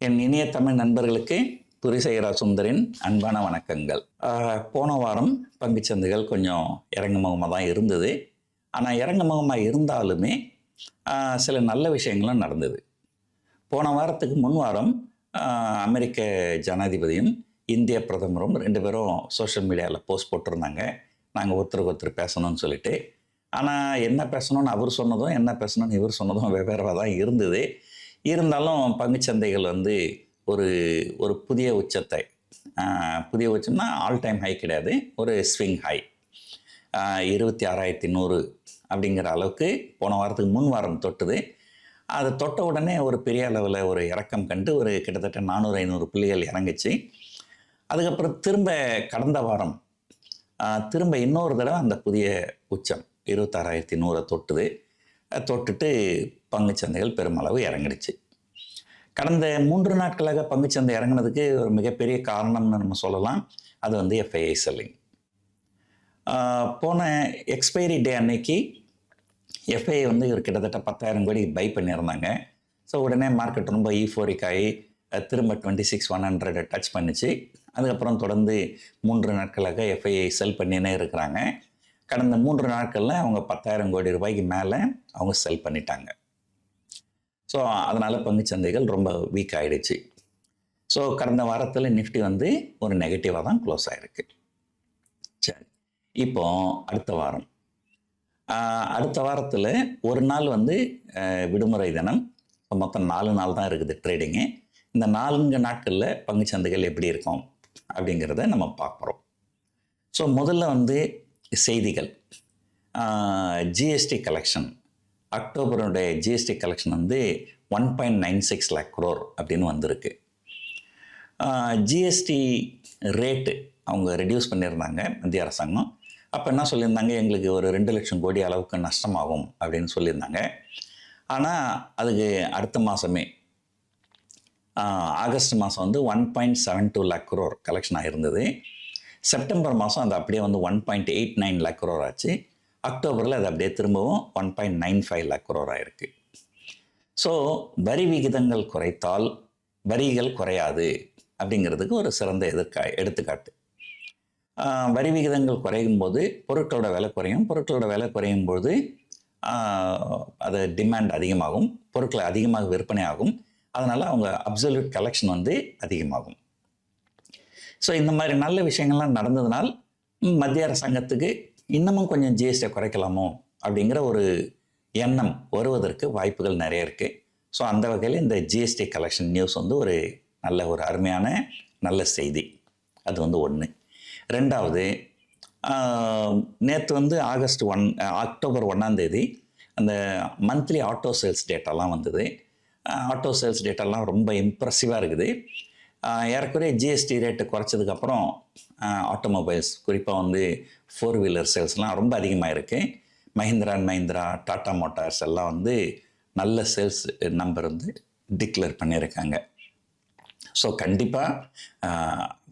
என் இனிய தமிழ் நண்பர்களுக்கு துரிசையரா சுந்தரின் அன்பான வணக்கங்கள். போன வாரம் பங்குச்சந்தைகள் கொஞ்சம் இறங்குமுகமாக தான் இருந்தது. ஆனால் இறங்குமுகமாக இருந்தாலுமே சில நல்ல விஷயங்களும் நடந்தது. போன வாரத்துக்கு முன் வாரம் அமெரிக்க ஜனாதிபதியும் இந்திய பிரதமரும் 2 பேரும் சோஷியல் மீடியாவில் போஸ்ட் போட்டிருந்தாங்க. நாங்கள் ஒருத்தருக்கு ஒருத்தர் பேசணும்னு சொல்லிட்டு. ஆனால் என்ன பேசணும்னு அவர் சொன்னதும் என்ன பேசணும்னு இவர் சொன்னதும் வெவ்வேறாக தான் இருந்தது. இருந்தாலும் பங்குச்சந்தைகள் ஒரு ஒரு புதிய உச்சத்தை, புதிய உச்சம்னா ஆல் டைம் ஹை கிடையாது, ஒரு ஸ்விங் ஹை 26,100 அப்படிங்கிற அளவுக்கு போன வாரத்துக்கு முன் வாரம் தொட்டுது. அது தொட்ட உடனே ஒரு பெரிய அளவில் ஒரு இறக்கம் கண்டு ஒரு கிட்டத்தட்ட 400-500 புள்ளிகள் இறங்குச்சு. அதுக்கப்புறம் திரும்ப கடந்த வாரம் திரும்ப இன்னொரு தடவை அந்த புதிய உச்சம் 26,100 தொட்டுது. தொட்டுட்டு பங்குச்சந்தைகள் பெருமளவு இறங்கிடுச்சு. கடந்த 3 நாட்களாக பங்குச்சந்தை இறங்கினதுக்கு ஒரு மிகப்பெரிய காரணம்னு நம்ம சொல்லலாம். அது எஃப்ஐஐ செல்லிங். போன எக்ஸ்பைரி டே அன்னைக்கு எஃப்ஐஐ ஒரு கிட்டத்தட்ட 10,000 கோடி பை பண்ணியிருந்தாங்க. ஸோ உடனே மார்க்கெட் ரொம்ப ஈஃபோரிக் ஆகி திரும்ப 26,100 டச் பண்ணிச்சு. அதுக்கப்புறம் தொடர்ந்து 3 நாட்களாக எஃப்ஐஐ செல் பண்ணினே இருக்கிறாங்க. கடந்த 3 நாட்களில் அவங்க 10,000 கோடி ரூபாய்க்கு மேலே அவங்க செல் பண்ணிட்டாங்க. ஸோ அதனால் பங்குச்சந்தைகள் ரொம்ப வீக் ஆகிடுச்சு. ஸோ கடந்த வாரத்தில் நிஃப்டி ஒரு நெகட்டிவாக தான் க்ளோஸ் ஆகிருக்கு. சரி, இப்போ அடுத்த வாரத்தில் ஒரு நாள் விடுமுறை தினம். மொத்தம் 4 நாள் தான் இருக்குது ட்ரேடிங்கு. இந்த 4 நாட்களில் பங்குச்சந்தைகள் எப்படி இருக்கும் அப்படிங்கிறத நம்ம பார்க்குறோம். ஸோ முதல்ல செய்திகள். ஜிஎஸ்டி கலெக்ஷன், அக்டோபருடைய ஜிஎஸ்டி கலெக்ஷன் 1.96 lakh crore அப்படின்னு வந்திருக்கு. ஜிஎஸ்டி ரேட்டு அவங்க ரெடியூஸ் பண்ணியிருந்தாங்க மத்திய அரசாங்கம். அப்போ என்ன சொல்லியிருந்தாங்க, எங்களுக்கு ஒரு 2 லட்சம் கோடி அளவுக்கு நஷ்டமாகும் அப்படின்னு சொல்லியிருந்தாங்க. ஆனால் அதுக்கு அடுத்த மாதமே ஆகஸ்ட் மாதம் 1.72 lakh crore கலெக்ஷன் ஆகிருந்தது. செப்டம்பர் மாதம் அது அப்படியே 1.89 lakh crore ஆச்சு. அக்டோபரில் அது அப்படியே திரும்பவும் 1.95 lakh crore ஆயிருக்கு. ஸோ வரி விகிதங்கள் குறைத்தால் வரிகள் குறையாது அப்படிங்கிறதுக்கு ஒரு சிறந்த எடுத்துக்காட்டு. வரி விகிதங்கள் குறையும் போது பொருட்களோட விலை குறையும். பொருட்களோட விலை குறையும் போது அது டிமாண்ட் அதிகமாகும், பொருட்கள் அதிகமாக விற்பனை ஆகும். அதனால் அவங்க அப்சல்யூட் கலெக்ஷன் அதிகமாகும். ஸோ இந்த மாதிரி நல்ல விஷயங்கள்லாம் நடந்ததுனால் மத்திய அரசாங்கத்துக்கு இன்னமும் கொஞ்சம் ஜிஎஸ்டியை குறைக்கலாமோ அப்படிங்கிற ஒரு எண்ணம் வருவதற்கு வாய்ப்புகள் நிறைய இருக்குது. ஸோ அந்த வகையில் இந்த ஜிஎஸ்டி கலெக்ஷன் நியூஸ் ஒரு அருமையான நல்ல செய்தி. அது ஒன்று. ரெண்டாவது, நேற்று அக்டோபர் 1 அந்த மந்த்லி ஆட்டோ சேல்ஸ் டேட்டாலாம் வந்தது. ஆட்டோ சேல்ஸ் டேட்டாலாம் ரொம்ப இம்ப்ரெசிவாக இருக்குது. ஏறக்குறைய ஜிஎஸ்டி ரேட்டு குறைச்சதுக்கப்புறம் ஆட்டோமொபைல்ஸ், குறிப்பாக 4 வீலர் சேல்ஸ்லாம் ரொம்ப அதிகமாக இருக்குது. மஹிந்திரா அண்ட் மஹிந்திரா, டாடா மோட்டார்ஸ் எல்லாம் நல்ல சேல்ஸ் நம்பர் டிக்ளேர் பண்ணியிருக்காங்க. ஸோ கண்டிப்பாக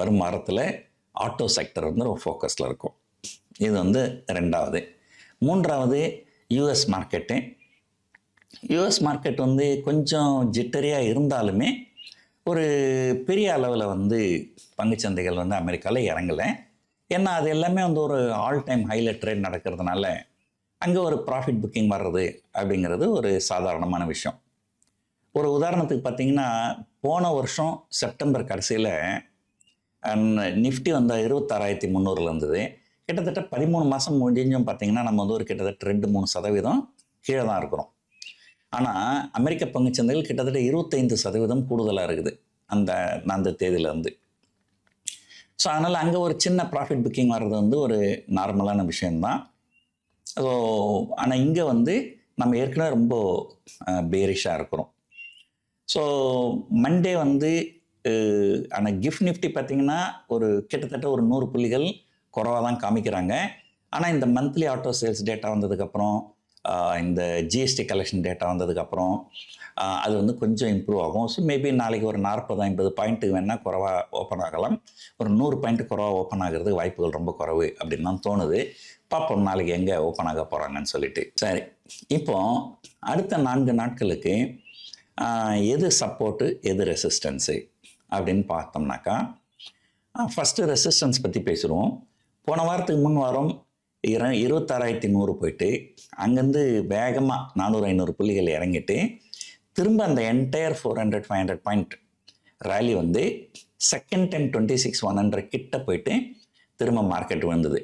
வரும் வாரத்தில் ஆட்டோ செக்டர் ஒரு ஃபோக்கஸில் இருக்கும். இது ரெண்டாவது. மூன்றாவது, யூஎஸ் மார்க்கெட்டு. யூஎஸ் மார்க்கெட் கொஞ்சம் ஜிட்டரியாக இருந்தாலுமே ஒரு பெரிய அளவில் பங்குச்சந்தைகள் அமெரிக்காவில் இறங்கலை. ஏன்னா அது எல்லாமே ஒரு ஆல் டைம் ஹைல ட்ரேட் நடக்கிறதுனால அங்கே ஒரு ப்ராஃபிட் புக்கிங் வர்றது அப்படிங்கிறது ஒரு சாதாரணமான விஷயம். ஒரு உதாரணத்துக்கு பார்த்தீங்கன்னா, போன வருஷம் செப்டம்பர் கடைசியில் நிஃப்டி 26,300 இருந்தது. கிட்டத்தட்ட 13 மாதம் முடிஞ்சும் பார்த்தீங்கன்னா நம்ம ஒரு கிட்டத்தட்ட 2-3% கீழே தான் இருக்கிறோம். ஆனால் அமெரிக்க பங்குச்சந்தைகள் கிட்டத்தட்ட 25% கூடுதலாக இருக்குது அந்த தேதியிலேருந்து. ஸோ அதனால் அங்கே ஒரு சின்ன ப்ராஃபிட் புக்கிங் வர்றது ஒரு நார்மலான விஷயந்தான். ஸோ ஆனால் இங்கே நம்ம ஏற்கனவே ரொம்ப பேரிஷாக இருக்கிறோம். ஸோ மண்டே ஆனால் கிஃப்ட் நிஃப்டி பார்த்திங்கன்னா ஒரு கிட்டத்தட்ட ஒரு 100 புள்ளிகள் குறைவாக தான் காமிக்கிறாங்க. ஆனால் இந்த மந்த்லி ஆட்டோ சேல்ஸ் டேட்டா வந்ததுக்கப்புறம், இந்த ஜிஎஸ்டி கலெக்ஷன் டேட்டா வந்ததுக்கப்புறம் அது கொஞ்சம் இம்ப்ரூவ் ஆகும். ஸோ மேபி நாளைக்கு ஒரு 40-50 பாயிண்ட்டுக்கு வேணால் குறைவாக ஓப்பன் ஆகலாம். ஒரு 100 பாயிண்ட் குறைவாக ஓப்பன் ஆகிறதுக்கு வாய்ப்புகள் ரொம்ப குறைவு அப்படின்னு தான் தோணுது. பார்ப்போம் நாளைக்கு எங்கே ஓப்பன் ஆக போகிறாங்கன்னு சொல்லிட்டு. சரி, இப்போ அடுத்த 4 நாட்களுக்கு எது சப்போர்ட்டு எது ரெசிஸ்டன்ஸு அப்படின்னு பார்த்தோம்னாக்கா, ஃபஸ்ட்டு ரெசிஸ்டன்ஸ் பற்றி பேசுகிறோம். போன வாரத்துக்கு முன் வாரம் 26,100 போயிட்டு அங்கேருந்து வேகமாக 400-500 புள்ளிகள் இறங்கிட்டு திரும்ப அந்த என்டையர் 400-500 பாயிண்ட் ரேலி வந்து செகண்ட் டைம் 26,100 கிட்ட போயிட்டு திரும்ப மார்க்கெட் வந்தது.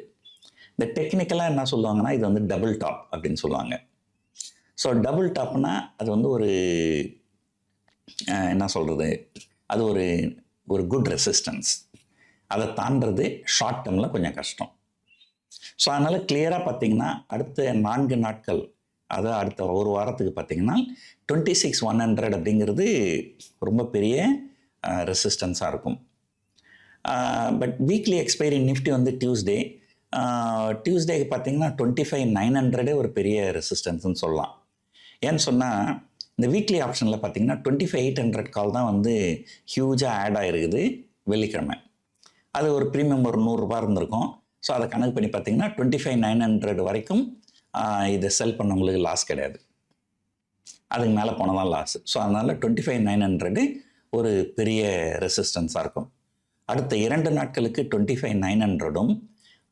இந்த டெக்னிக்கலாக என்ன சொல்லுவாங்கன்னா, இது வந்து டபுள் டாப் அப்படின்னு சொல்லுவாங்க. ஸோ டபுள் டாப்னா அது வந்து ஒரு என்ன சொல்கிறது, அது ஒரு குட் ரெசிஸ்டன்ஸ். அதை தாண்டது ஷார்ட் டேர்மில் கொஞ்சம் கஷ்டம். ஸோ அதனால் கிளியராக பார்த்தீங்கன்னா அடுத்த 4 நாட்கள், அதாவது அடுத்த ஒரு வாரத்துக்கு பார்த்தீங்கன்னா 26,100 அப்படிங்கிறது ரொம்ப பெரிய ரெசிஸ்டன்ஸாக இருக்கும். பட் வீக்லி எக்ஸ்பைரி நிஃப்டி வந்து டியூஸ்டேக்கு பார்த்தீங்கன்னா 25,900 ஒரு பெரிய ரெசிஸ்டன்ஸ்னு சொல்லலாம். ஏன்னு சொன்னால் இந்த வீக்லி ஆப்ஷனில் பார்த்தீங்கன்னா 25,800 கால் தான் வந்து ஹியூஜாக ஆட் ஆகிருக்குது வெள்ளிக்கிழமை. அது ஒரு ப்ரீமியம் ஒரு 100 ரூபா இருந்திருக்கும். ஸோ அதை கணக்கு பண்ணி பார்த்தீங்கன்னா 25,900 வரைக்கும் இதை செல் பண்ணவங்களுக்கு லாஸ் கிடையாது. அதுக்கு மேலே போனதான் லாஸ். ஸோ அதனால் 25,900 ஒரு பெரிய ரெசிஸ்டன்ஸாக இருக்கும். அடுத்த 2 நாட்களுக்கு 25,900ம்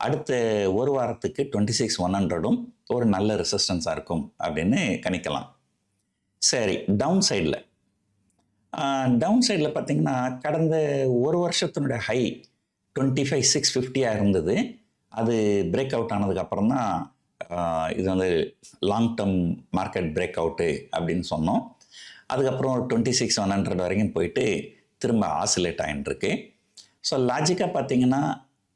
அடுத்த ஒரு வாரத்துக்கு 26,100ம் ஒரு நல்ல ரெசிஸ்டன்ஸாக இருக்கும் அப்படின்னு கணிக்கலாம். சரி, டவுன் சைடில் பார்த்தீங்கன்னா கடந்த ஒரு வருஷத்தினுடைய ஹை 25,650 இருந்தது. அது பிரேக் அவுட் ஆனதுக்கப்புறம் தான் இது வந்து long term market break out அப்படின்னு சொன்னோம். அதுக்கப்புறம் 26,100 வரைக்கும் போயிட்டு திரும்ப ஆசிலேட் ஆகிட்டுருக்கு. ஸோ லாஜிக்காக பார்த்தீங்கன்னா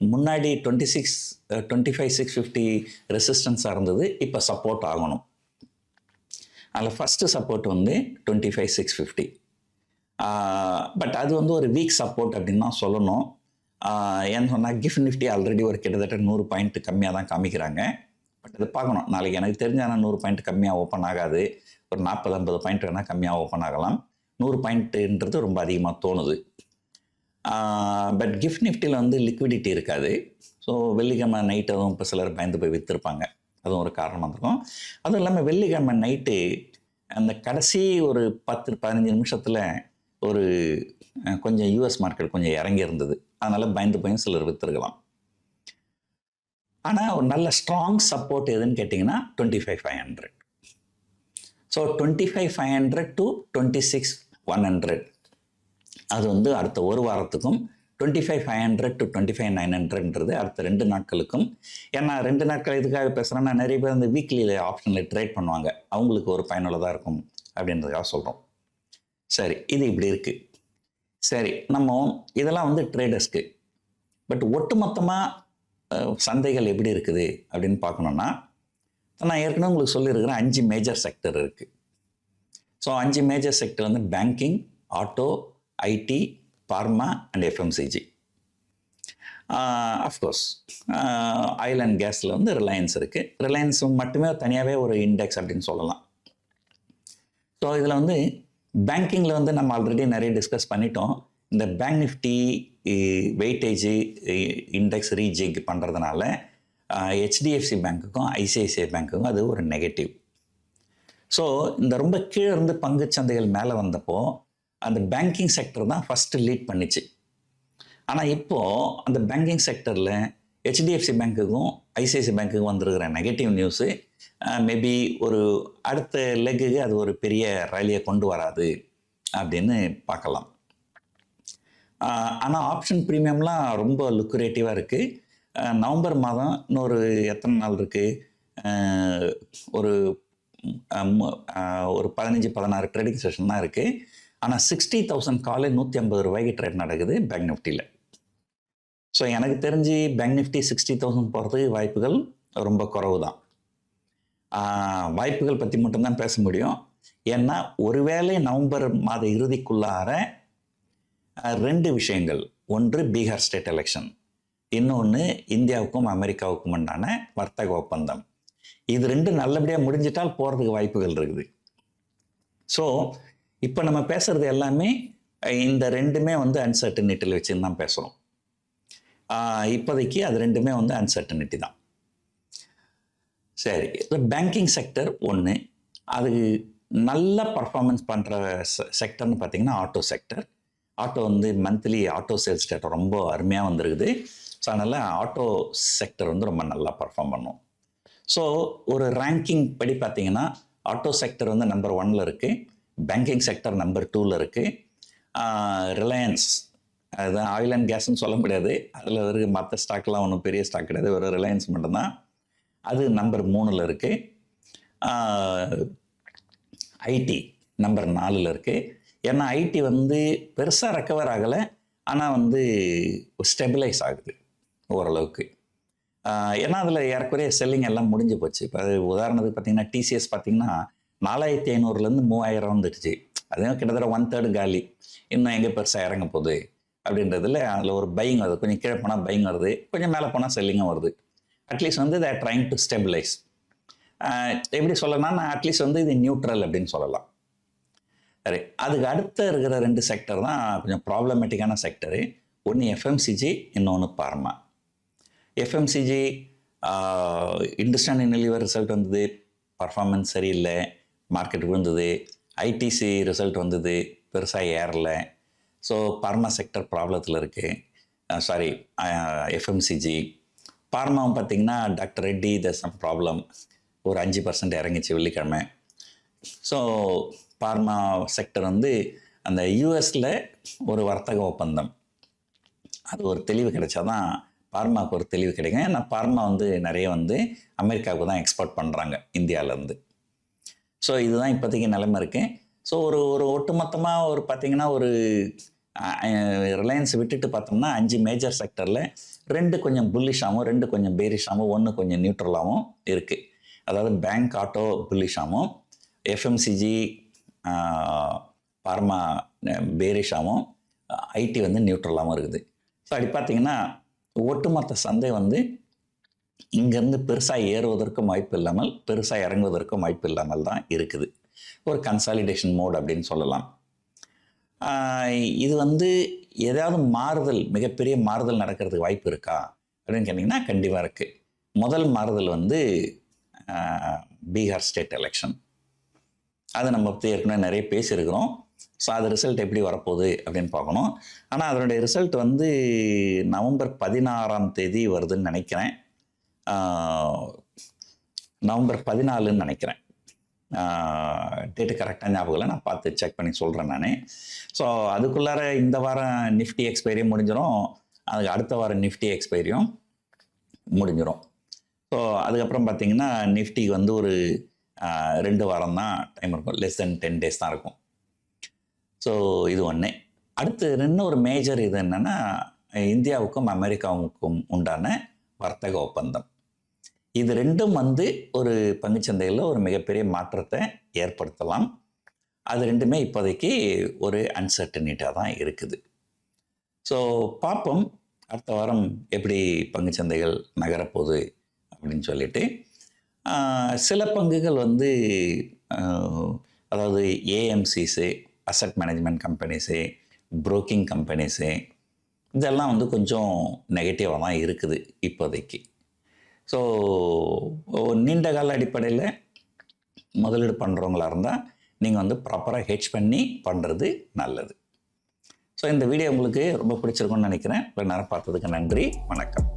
முன்னாடி 25,650 ரெசிஸ்டன்ஸாக இருந்தது, இப்போ சப்போர்ட் ஆகணும். அதில் ஃபஸ்ட்டு சப்போர்ட் வந்து 25,650. பட் அது வந்து ஒரு வீக் சப்போர்ட் அப்படின்னு தான் சொல்லணும். ஏன்னு சொன்னால் கிஃப்ட் நிஃப்டி ஆல்ரெடி ஒரு கிட்டத்தட்ட 100 பாயிண்ட் கம்மியாக தான் காமிக்கிறாங்க. பட் அது பார்க்கணும். நாளைக்கு எனக்கு தெரிஞ்சால் 100 பாயிண்ட் கம்மியாக ஓப்பன் ஆகாது. ஒரு 40-50 பாயிண்ட் வேணால் கம்மியாக ஓப்பன் ஆகலாம். 100 பாயிண்ட்டுன்றது ரொம்ப அதிகமாக தோணுது. பட் கிஃப்ட் நிஃப்டியில் வந்து லிக்விடிட்டி இருக்காது. ஸோ வெள்ளிக்கிழமை நைட்டு அதுவும் இப்போ சிலர் பயந்து போய் விற்றுருப்பாங்க. அதுவும் ஒரு காரணமாக இருக்கும். அதுவும் இல்லாமல் வெள்ளிக்கிழமை நைட்டு அந்த கடைசி ஒரு 10-15 நிமிஷத்தில் ஒரு கொஞ்சம் யூஎஸ் மார்க்கெட் கொஞ்சம் இறங்கி இருந்தது. அதனால் பயந்து போய் சிலர் விற்றுருக்கலாம். ஆனால் ஒரு நல்ல ஸ்ட்ராங் சப்போர்ட் எதுன்னு கேட்டிங்கன்னா 25,500. ஸோ 25,500 to 26,100 அது வந்து அடுத்த ஒரு வாரத்துக்கும் 25,500 to 25,900ன்றது அடுத்த 2 நாட்களுக்கும். ஏன்னா 2 நாட்கள் இதுக்காக பேசுகிறேன்னா நிறைய பேர் அந்த வீக்லி ஆப்ஷனில் ட்ரேட் பண்ணுவாங்க. அவங்களுக்கு ஒரு பயனுள்ளதாக இருக்கும் அப்படின்றதுக்காக சொல்கிறோம். சரி, இது இப்படி இருக்குது. சரி, நம்ம இதெல்லாம் வந்து ட்ரேடர்ஸ்க்கு. பட் ஒட்டுமொத்தமாக சந்தைகள் எப்படி இருக்குது அப்படின்னு பார்க்கணுன்னா, நான் ஏற்கனவே உங்களுக்கு சொல்லியிருக்கிறேன் 5 மேஜர் செக்டர் இருக்குது. ஸோ 5 மேஜர் செக்டர் வந்து banking, auto, IT, pharma and FMCG. Of course oil and கேஸில் வந்து ரிலையன்ஸ் இருக்குது. ரிலையன்ஸ் மட்டுமே தனியாகவே ஒரு இண்டெக்ஸ் அப்படின்னு சொல்லலாம். ஸோ இதில் வந்து பேங்கிங்கில் வந்து நம்ம ஆல்ரெடி நிறைய டிஸ்கஸ் பண்ணிட்டோம். இந்த பேங்க் நிஃப்டி வெயிட்டேஜ் இண்டெக்ஸ் ரீஜிக் பண்ணுறதுனால ஹெச்டிஎஃப்சி பேங்க்குக்கும் ஐசிஐசிஐ பேங்க்குக்கும் அது ஒரு நெகட்டிவ். ஸோ இந்த ரொம்ப கீழே இருந்து பங்குச்சந்தைகள் மேலே வந்தப்போ அந்த பேங்கிங் செக்டர் தான் ஃபஸ்ட்டு லீட் பண்ணிச்சு. ஆனால் இப்போது அந்த பேங்கிங் செக்டரில் ஹெச்டிஎஃப்சி பேங்க்குக்கும் ஐசிஐசிஐ பேங்க்குக்கும் வந்திருக்கிற நெகட்டிவ் நியூஸு மேபி ஒரு அடுத்த லெக்குக்கு அது ஒரு பெரிய ரேலியை கொண்டு வராது அப்படின்னு பார்க்கலாம். ஆனால் ஆப்ஷன் ப்ரீமியம்லாம் ரொம்ப லுக்ரேட்டிவாக இருக்குது. நவம்பர் மாதம் இன்னொரு எத்தனை நாள் இருக்குது, ஒரு 15-16 ட்ரேடிங் செஷன் தான் இருக்குது. ஆனால் 60,000 காலை 150 ரூபாய்க்கு ட்ரேட் நடக்குது பேங்க் நிஃப்டியில். ஸோ எனக்கு தெரிஞ்சு பேங்க் நிஃப்டி 60,000 போகிறதுக்கு வாய்ப்புகள் ரொம்ப குறைவு தான். வாய்ப்புகள் பற்றி மட்டும்தான் பேச முடியும். ஏன்னா ஒருவேளை நவம்பர் மாத இறுதிக்குள்ளார 2 விஷயங்கள், ஒன்று பீகார் ஸ்டேட் எலெக்ஷன், இன்னொன்று இந்தியாவுக்கும் அமெரிக்காவுக்கும் உண்டான வர்த்தக ஒப்பந்தம். இது 2 நல்லபடியாக முடிஞ்சிட்டால் போகிறதுக்கு வாய்ப்புகள் இருக்குது. ஸோ இப்போ நம்ம பேசுகிறது எல்லாமே இந்த 2மே வந்து அன்சர்டனிட்டியில் வச்சுன்னு தான் பேசுகிறோம். இப்போதைக்கு அது 2மே வந்து அன்சர்டனிட்டி தான். சரி, பேங்கிங் செக்டர் ஒன்று, அது நல்ல பர்ஃபார்மன்ஸ் பண்ணுற செக்டர்னு பார்த்தீங்கன்னா ஆட்டோ செக்டர். ஆட்டோ வந்து மந்த்லி ஆட்டோ சேல்ஸ் டேட்டா ரொம்ப அருமையாக வந்திருக்குது. ஸோ அதனால் ஆட்டோ செக்டர் வந்து ரொம்ப நல்லா பர்ஃபார்ம் பண்ணும். ஸோ ஒரு ரேங்கிங் படி பார்த்தீங்கன்னா ஆட்டோ செக்டர் வந்து நம்பர் 1ல் இருக்குது, பேங்கிங் செக்டர் நம்பர் 2ல் இருக்குது, ரிலையன்ஸ் அதுதான் ஆயில் அண்ட் கேஸ்ன்னு சொல்ல முடியாது, அதில் இருக்க மற்ற ஸ்டாக்லாம் ஒன்றும் பெரிய ஸ்டாக் கிடையாது, ஒரு ரிலையன்ஸ் மட்டும்தான், அது நம்பர் 3ல் இருக்குது. ஐடி நம்பர் 4ல் இருக்குது. ஏன்னா ஐடி வந்து பெருசாக ரெக்கவர் ஆகலை, ஆனால் வந்து ஸ்டெபிலைஸ் ஆகுது ஓரளவுக்கு. ஏன்னா அதில் ஏறக்குறைய செல்லிங் எல்லாம் முடிஞ்சு போச்சு. இப்போ அது உதாரணத்துக்கு பார்த்தீங்கன்னா டிசிஎஸ் பார்த்தீங்கன்னா 4500லேருந்து 3000 வந்துடுச்சு. அதுவும் கிட்டத்தட்ட 1/3 காலி. இன்னும் எங்கே பெருசாக இறங்க போகுது அப்படின்றதுல அதில் ஒரு பையிங் வருது. கொஞ்சம் கீழே போனால் பையிங் வருது, கொஞ்சம் மேலே போனால் செல்லிங்கும் வருது. அட்லீஸ்ட் வந்து they are trying to stabilize. எப்படி சொல்லலாம்னா நான் அட்லீஸ்ட் வந்து இது நியூட்ரல் அப்படின்னு சொல்லலாம். சரி, அதுக்கு அடுத்த இருக்கிற 2 செக்டர் தான் கொஞ்சம் ப்ராப்ளமேட்டிக்கான செக்டரு. ஒன்று எஃப்எம்சிஜி, இன்னொன்று pharma. FMCG industrial Unilever result வந்தது, பர்ஃபார்மன்ஸ் சரியில்லை, மார்க்கெட் விழுந்தது. ஐடிசி ரிசல்ட் வந்தது, பெருசாக ஏறலை. ஸோ பார்மா செக்டர் ப்ராப்ளத்தில் இருக்குது. Sorry, FMCG. பார்மாவும் பார்த்திங்கன்னா டாக்டர் ரெட்டி தஸ் சம் ப்ராப்ளம், ஒரு 5% இறங்கிச்சு வெள்ளிக்கிழமை. ஸோ பார்மா செக்டர் வந்து அந்த யூஎஸில் ஒரு வர்த்தக ஒப்பந்தம், அது ஒரு தெளிவு கிடைச்சாதான் பார்மாவுக்கு ஒரு தெளிவு கிடைக்கும். ஏன்னா பார்மா வந்து நிறைய வந்து அமெரிக்காவுக்கு தான் எக்ஸ்போர்ட் பண்ணுறாங்க இந்தியாவிலேருந்து. ஸோ இதுதான் இப்போதைக்கு நிலைமை இருக்குது. ஸோ ஒரு ஒட்டுமொத்தமாக ஒரு பார்த்திங்கன்னா ஒரு ரிலையன்ஸ் விட்டுட்டு பார்த்தோம்னா 5 மேஜர் செக்டரில் 2 கொஞ்சம் புல்லிஷாகவும் 2 கொஞ்சம் பேரிஷாகவும் 1 கொஞ்சம் நியூட்ரலாகவும் இருக்குது. அதாவது பேங்க், ஆட்டோ புல்லிஷாகவும், எஃப்எம்சிஜி, பார்மா பேரிஷாகவும், ஐடி வந்து நியூட்ரலாகவும் இருக்குது. ஸோ அப்படி பார்த்திங்கன்னா ஒட்டுமொத்த சந்தை வந்து இங்கேருந்து பெருசாக ஏறுவதற்கும் வாய்ப்பு இல்லாமல், பெருசாக இறங்குவதற்கும் வாய்ப்பு இல்லாமல் தான் இருக்குது. ஒரு கன்சாலிடேஷன் மோட் அப்படின்னு சொல்லலாம். இது வந்து ஏதாவது மாறுதல், மிகப்பெரிய மாறுதல் நடக்கிறதுக்கு வாய்ப்பு இருக்கா அப்படின்னு கேட்டிங்கன்னா கண்டிப்பாக இருக்குது. முதல் மாறுதல் வந்து பீகார் ஸ்டேட் எலெக்ஷன். அது நம்ம பற்றி ஏற்கனவே நிறைய பேசியிருக்கிறோம். ஸோ அது ரிசல்ட் எப்படி வரப்போகுது அப்படின்னு பார்க்கணும். ஆனால் அதனுடைய ரிசல்ட் வந்து நவம்பர் 16ஆம் தேதி வருதுன்னு நினைக்கிறேன். நவம்பர் 14ன்னு நினைக்கிறேன். டேட்டு கரெக்டாக ஞாபகம் இல்லை, நான் பார்த்து செக் பண்ணி சொல்கிறேன் நான். ஸோ அதுக்குள்ளார இந்த வாரம் நிஃப்டி எக்ஸ்பைரியும் முடிஞ்சிடும், அதுக்கு அடுத்த வாரம் நிஃப்டி எக்ஸ்பைரியும் முடிஞ்சிடும். ஸோ அதுக்கப்புறம் பார்த்திங்கன்னா நிஃப்டிக்கு வந்து ஒரு 2 வாரம் தான் டைம் இருக்கும், லெஸ் தென் 10 days தான் இருக்கும். ஸோ இது ஒன்று. அடுத்து இன்னொரு மேஜர் இது என்னென்னா இந்தியாவுக்கும் அமெரிக்காவுக்கும் உண்டான வர்த்தக ஒப்பந்தம். இது ரெண்டும் வந்து ஒரு பங்குச்சந்தையில் ஒரு மிகப்பெரிய மாற்றத்தை ஏற்படுத்தலாம். அது ரெண்டுமே இப்போதைக்கு ஒரு அன்சர்டனிட்டாக தான் இருக்குது. ஸோ பார்ப்போம் அடுத்த வாரம் எப்படி பங்குச்சந்தைகள் நகரப்போகுது அப்படின்னு சொல்லிட்டு. சில பங்குகள் வந்து அதாவது AMCs, asset management companies, broking companies, இதெல்லாம் வந்து கொஞ்சம் நெகட்டிவாக தான் இருக்குது இப்போதைக்கு. ஸோ நீண்ட கால அடிப்படையில் முதலீடு பண்ணுறவங்களா இருந்தால் நீங்கள் வந்து ப்ராப்பராக ஹெட்ஜ் பண்ணி பண்ணுறது நல்லது. ஸோ இந்த வீடியோ உங்களுக்கு ரொம்ப பிடிச்சிருக்குன்னு நினைக்கிறேன். இவ்வளோ நேரம் பார்த்ததுக்கு நன்றி, வணக்கம்.